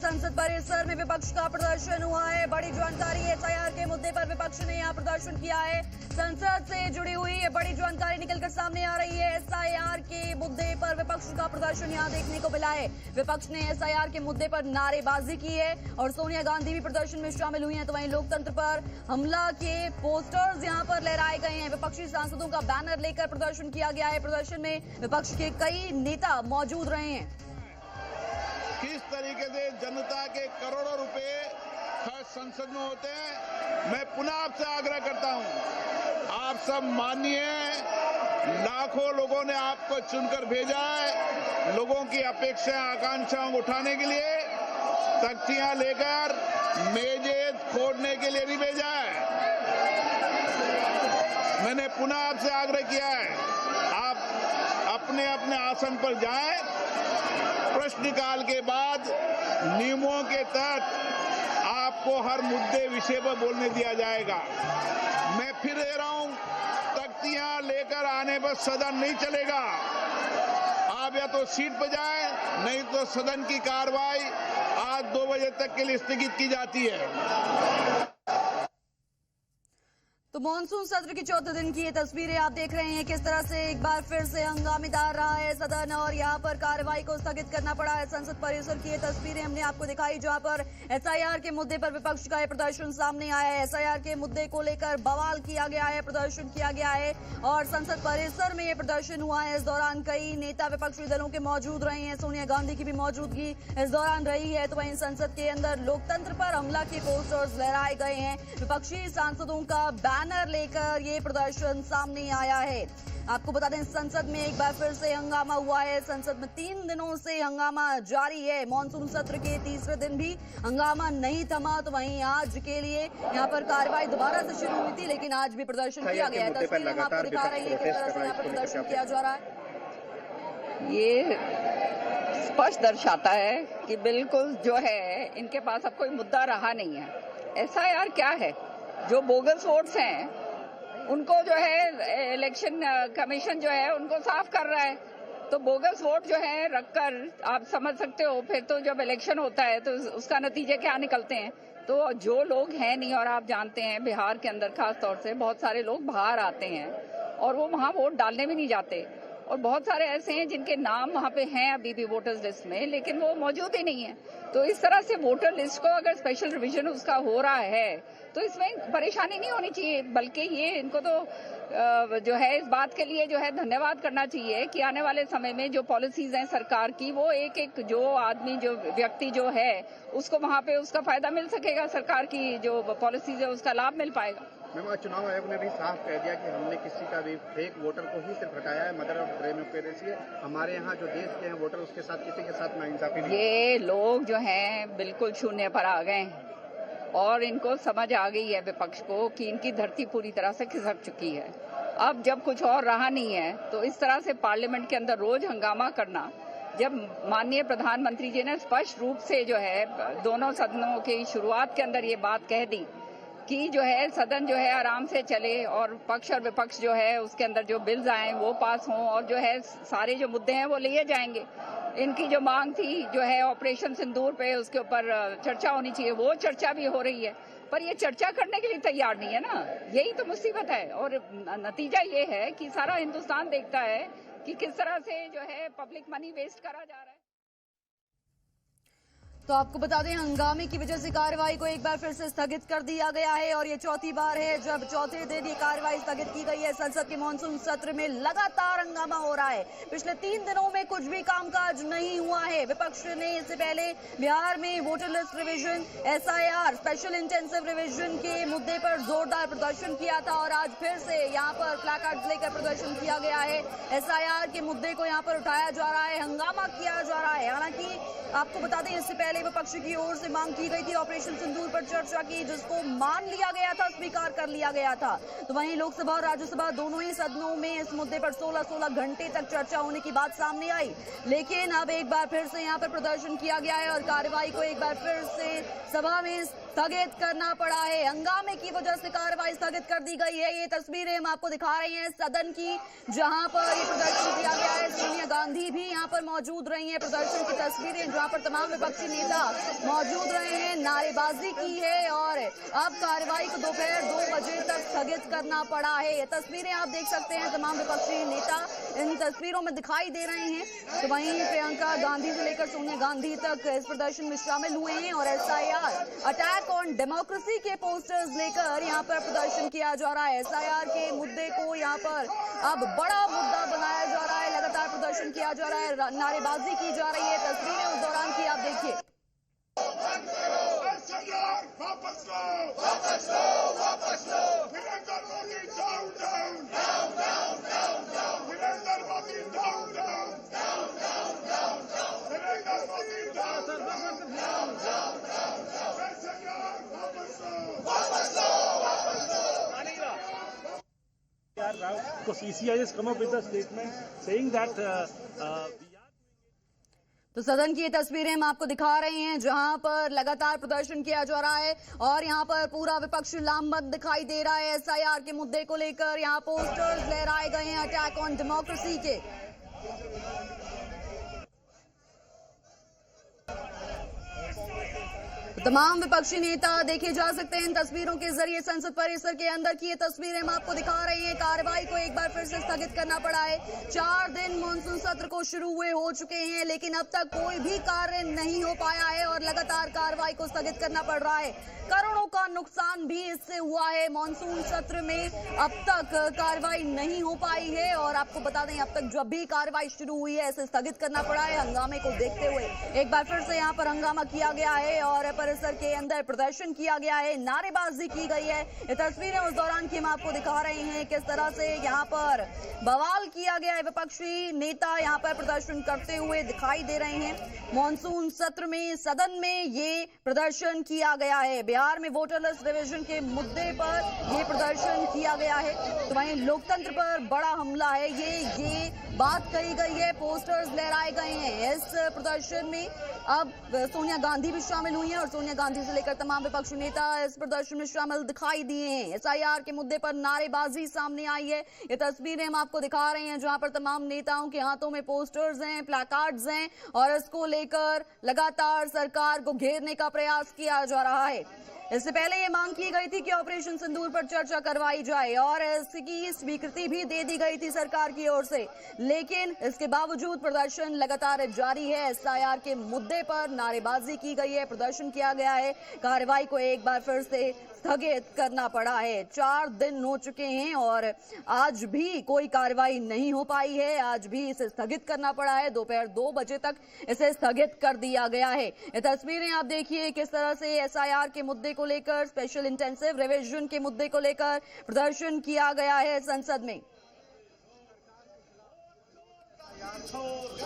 संसद परिसर में विपक्ष का प्रदर्शन हुआ है। बड़ी जानकारी एसआईआर के मुद्दे पर विपक्ष ने यहाँ प्रदर्शन किया है। संसद से जुड़ी हुई ये बड़ी जानकारी निकलकर सामने आ रही है। एसआईआर के मुद्दे पर विपक्ष का प्रदर्शन यहाँ देखने को मिला है। विपक्ष ने एसआईआर के मुद्दे पर नारेबाजी की है और सोनिया गांधी भी प्रदर्शन में शामिल हुई हैं। तो वहीं लोकतंत्र पर हमला के पोस्टर्स यहाँ पर लहराए गए हैं। विपक्षी सांसदों का बैनर लेकर प्रदर्शन किया गया है। प्रदर्शन में विपक्ष के कई नेता मौजूद रहे हैं। किस तरीके से जनता के करोड़ों रुपए खर्च संसद में होते हैं, मैं पुनः आपसे आग्रह करता हूं, आप सब मानिए, लाखों लोगों ने आपको चुनकर भेजा है। लोगों की अपेक्षा आकांक्षाओं को उठाने के लिए तख्तियां लेकर मेजें फोड़ने के लिए भी भेजा है। मैंने पुनः आपसे आग्रह किया है, आप अपने अपने आसन पर जाएं। प्रश्नकाल के बाद नियमों के तहत आपको हर मुद्दे विषय पर बोलने दिया जाएगा। मैं फिर कह रहा हूं, तख्तियां लेकर आने पर सदन नहीं चलेगा। आप या तो सीट पर जाएं, नहीं तो सदन की कार्रवाई आज 2 बजे तक के लिए स्थगित की जाती है। तो मानसून सत्र के चौथे दिन की ये तस्वीरें आप देख रहे हैं, किस तरह से एक बार फिर से हंगामेदार रहा है सदन और यहाँ पर कार्रवाई को स्थगित करना पड़ा है। संसद परिसर की ये तस्वीरें हमने आपको दिखाई, जहाँ पर एसआईआर के मुद्दे पर विपक्ष का ये प्रदर्शन सामने आया है। एसआईआर के मुद्दे को लेकर बवाल किया गया है, प्रदर्शन किया गया है और संसद परिसर में ये प्रदर्शन हुआ है। इस दौरान कई नेता विपक्षी दलों के मौजूद रहे हैं। सोनिया गांधी की भी मौजूदगी इस दौरान रही है। तो वहीं संसद के अंदर लोकतंत्र पर हमला के पोस्टर्स लहराए गए हैं। विपक्षी सांसदों का बैनर लेकर ये प्रदर्शन सामने आया है। आपको बता दें, संसद में एक बार फिर से हंगामा हुआ है। संसद में 3 दिनों से हंगामा जारी है। मॉनसून सत्र के तीसरे दिन भी हंगामा नहीं थमा। तो वहीं आज के लिए यहाँ पर कार्रवाई दोबारा से शुरू हुई थी, लेकिन आज भी प्रदर्शन किया गया है। तस्वीरें हम आपको दिखा रही है किस तरह से यहाँ पर प्रदर्शन किया जा रहा है। ये स्पष्ट दर्शाता है कि बिल्कुल जो है इनके पास अब कोई मुद्दा रहा नहीं है। एसआईआर क्या है? जो बोगस वोट्स हैं उनको जो है इलेक्शन कमीशन जो है उनको साफ कर रहा है। तो बोगस वोट जो है रखकर आप समझ सकते हो, फिर तो जब इलेक्शन होता है तो उसका नतीजे क्या निकलते हैं। तो जो लोग हैं नहीं, और आप जानते हैं बिहार के अंदर खास तौर से बहुत सारे लोग बाहर आते हैं और वो वहाँ वोट डालने भी नहीं जाते, और बहुत सारे ऐसे हैं जिनके नाम वहाँ पे हैं अभी भी वोटर्स लिस्ट में, लेकिन वो मौजूद ही नहीं है। तो इस तरह से वोटर लिस्ट को अगर स्पेशल रिवीजन उसका हो रहा है तो इसमें परेशानी नहीं होनी चाहिए, बल्कि ये इनको तो जो है इस बात के लिए जो है धन्यवाद करना चाहिए कि आने वाले समय में जो पॉलिसीज हैं सरकार की, वो एक एक जो आदमी जो व्यक्ति जो है उसको वहाँ पे उसका फायदा मिल सकेगा। सरकार की जो पॉलिसीज है उसका लाभ मिल पाएगा। मैम, चुनाव आयोग ने भी साफ कह दिया कि हमने किसी का भी फेक वोटर को ही सिर्फ हटाया है। मदर ऑफ डेमोक्रेसी, हमारे यहाँ जो देश के हैं वोटर उसके साथ किसी के साथ नाइंसाफी नहीं। ये लोग जो हैं बिल्कुल शून्य पर आ गए हैं और इनको समझ आ गई है विपक्ष को कि इनकी धरती पूरी तरह से खिसक चुकी है। अब जब कुछ और रहा नहीं है तो इस तरह से पार्लियामेंट के अंदर रोज हंगामा करना, जब माननीय प्रधानमंत्री जी ने स्पष्ट रूप से जो है दोनों सदनों की शुरुआत के अंदर ये बात कह दी कि जो है सदन जो है आराम से चले और पक्ष और विपक्ष जो है उसके अंदर जो बिल्स आए वो पास हों और जो है सारे जो मुद्दे हैं वो लिए जाएंगे। इनकी जो मांग थी जो है ऑपरेशन सिंदूर पे, उसके ऊपर चर्चा होनी चाहिए, वो चर्चा भी हो रही है, पर ये चर्चा करने के लिए तैयार नहीं है ना। यही तो मुसीबत है और नतीजा ये है कि सारा हिंदुस्तान देखता है कि किस तरह से जो है पब्लिक मनी वेस्ट करा जा रहा है। तो आपको बता दें, हंगामे की वजह से कार्रवाई को एक बार फिर से स्थगित कर दिया गया है और ये चौथी बार है जब चौथे दिन ये कार्रवाई स्थगित की गई है। संसद के मानसून सत्र में लगातार हंगामा हो रहा है। पिछले 3 दिनों में कुछ भी कामकाज नहीं हुआ है। विपक्ष ने इससे पहले बिहार में voter list revision, SIR, special intensive revision के मुद्दे पर जोरदार प्रदर्शन किया था और आज फिर से यहाँ पर प्लाकार्ड्स लेकर प्रदर्शन किया गया है। एसआईआर के मुद्दे को यहाँ पर उठाया जा रहा है, हंगामा किया जा रहा है। हालांकि आपको बता दें, इससे पहले विपक्ष की ओर से मांग की गई थी ऑपरेशन सिंदूर पर चर्चा की, जिसको मान लिया गया था, स्वीकार कर लिया गया था। तो वहीं लोकसभा और राज्यसभा दोनों ही सदनों में इस मुद्दे पर 16-16 घंटे तक चर्चा होने की बात सामने आई, लेकिन अब एक बार फिर से यहाँ पर प्रदर्शन किया गया है और कार्रवाई को एक बार फिर से सभा में स्थगित करना पड़ा है। हंगामे की वजह से कार्रवाई स्थगित कर दी गई है। ये तस्वीरें हम आपको दिखा रहे हैं सदन की, जहां पर ये प्रदर्शन किया गया है। सोनिया गांधी भी यहां पर मौजूद रही हैं। प्रदर्शन की तस्वीरें जहां पर तमाम विपक्षी नेता मौजूद रहे हैं, नारेबाजी की है और अब कार्रवाई को दोपहर 2 बजे तक स्थगित करना पड़ा है। ये तस्वीरें आप देख सकते हैं, तमाम विपक्षी नेता इन तस्वीरों में दिखाई दे रहे हैं। तो वहीं प्रियंका गांधी से लेकर सोनिया गांधी तक इस प्रदर्शन में शामिल हुए हैं और SIR अटैक ऑन डेमोक्रेसी के पोस्टर्स लेकर यहां पर प्रदर्शन किया जा रहा है। SIR के मुद्दे को यहां पर अब बड़ा मुद्दा बनाया जा रहा है। लगातार प्रदर्शन किया जा रहा है, नारेबाजी की जा रही है। तस्वीरें उस दौरान की आप देखिए। वापस लो, वापस लो, वापस लो, Narendra Modi down down, down down down down, Narendra Modi down down, down down down down, Narendra Modi down down, down down down down, वापस लो, वापस लो, वापस लो। Because ECI has come up with a statement saying that तो सदन की ये तस्वीरें हम आपको दिखा रहे हैं, जहां पर लगातार प्रदर्शन किया जा रहा है और यहां पर पूरा विपक्ष लामबंद दिखाई दे रहा है। SIR के मुद्दे को लेकर यहां पोस्टर्स लहराए गए हैं अटैक ऑन डेमोक्रेसी के। तमाम विपक्षी नेता देखे जा सकते हैं इन तस्वीरों के जरिए। संसद परिसर के अंदर की ये तस्वीरें हम आपको दिखा रहे हैं। कार्रवाई को एक बार फिर से स्थगित करना पड़ा है। 4 दिन मॉनसून सत्र को शुरू हुए हो चुके हैं, लेकिन अब तक कोई भी कार्य नहीं हो पाया है और लगातार कार्रवाई को स्थगित करना पड़ रहा है। करोड़ों का नुकसान भी इससे हुआ है। मॉनसून सत्र में अब तक कार्रवाई नहीं हो पाई है और आपको बता दें, अब तक जब भी कार्रवाई शुरू हुई है इसे स्थगित करना पड़ा है। हंगामे को देखते हुए एक बार फिर से यहाँ पर हंगामा किया गया है और परिसर के अंदर प्रदर्शन किया गया है, नारेबाजी की गई है। ये तस्वीरें उस दौरान की हम आपको दिखा रहे हैं, किस तरह से यहाँ पर बवाल किया गया है। विपक्षी नेता यहाँ पर प्रदर्शन करते हुए दिखाई दे रहे हैं। मॉनसून सत्र में सदन में ये प्रदर्शन किया गया है। बिहार में वोटर लिस्ट रिवीजन के मुद्दे पर ये प्रदर्शन किया गया है। तो वहीं लोकतंत्र पर बड़ा हमला है, ये बात कही गई है। पोस्टर्स लहराए गए हैं इस प्रदर्शन में। अब सोनिया गांधी भी शामिल हुई हैं और सोनिया गांधी से लेकर तमाम विपक्षी नेता इस प्रदर्शन में शामिल दिखाई दिए हैं। SIR के मुद्दे पर नारेबाजी सामने आई है। ये तस्वीरें हम आपको दिखा रहे हैं, जहां पर तमाम नेताओं के हाथों में पोस्टर्स हैं, प्लैकार्ड्स हैं और इसको लेकर लगातार सरकार को घेरने का प्रयास किया जा रहा है। इससे पहले ये मांग की गई थी कि ऑपरेशन सिंदूर पर चर्चा करवाई जाए और इसकी स्वीकृति भी दे दी गई थी सरकार की ओर से, लेकिन इसके बावजूद प्रदर्शन लगातार जारी है। SIR के मुद्दे पर नारेबाजी की गई है, प्रदर्शन किया गया है। कार्रवाई को एक बार फिर से स्थगित करना पड़ा है। 4 दिन हो चुके हैं और आज भी कोई कार्रवाई नहीं हो पाई है। आज भी इसे स्थगित करना पड़ा है। दोपहर 2 बजे तक इसे स्थगित कर दिया गया है। ये तस्वीरें आप देखिए, किस तरह से SIR के मुद्दे को लेकर, स्पेशल इंटेंसिव रिवीजन के मुद्दे को लेकर प्रदर्शन किया गया है संसद में। छोड़